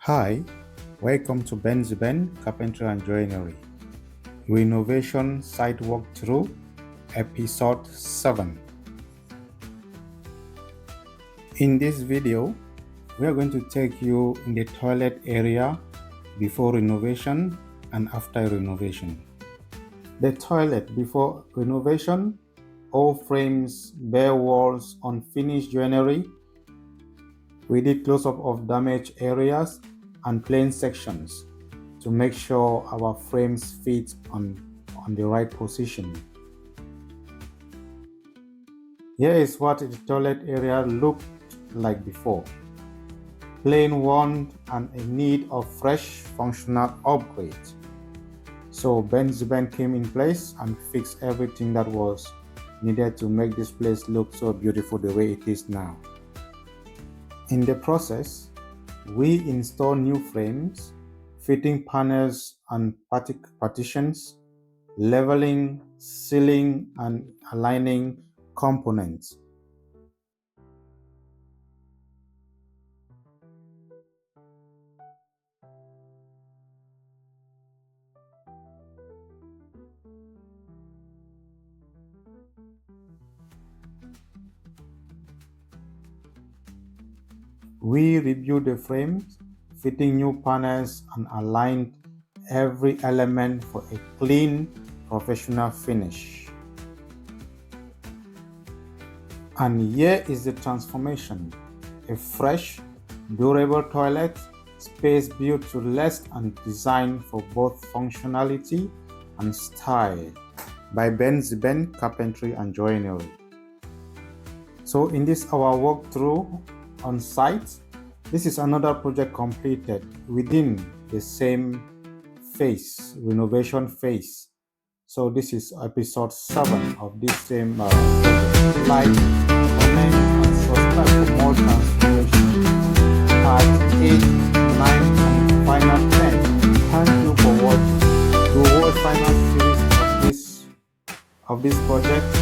Hi, welcome to Ben Carpentry and Joinery, Renovation Site Walkthrough, Episode 7. In this video, we are going to take you in the toilet area before renovation and after renovation. The toilet before renovation, all frames, bare walls, unfinished joinery. We did close-up of damaged areas and plain sections to make sure our frames fit on the right position. Here is what the toilet area looked like before. Plain, worn, and in need of fresh functional upgrade. So Ben came in place and fixed everything that was needed to make this place look so beautiful the way it is now. In the process, we install new frames, fitting panels and partitions, leveling, sealing, and aligning components. We reviewed the frames, fitting new panels, and aligned every element for a clean, professional finish. And here is the transformation: a fresh, durable toilet, space built to last and designed for both functionality and style by Ben Carpentry and Joinery. So in this our walkthrough on site, this is another project completed within the same phase, renovation phase. So this is episode 7 of this same project. Like, comment, and subscribe for more transformation. Part 8, 9, and final 10. Thank you for watching the whole final series of this project.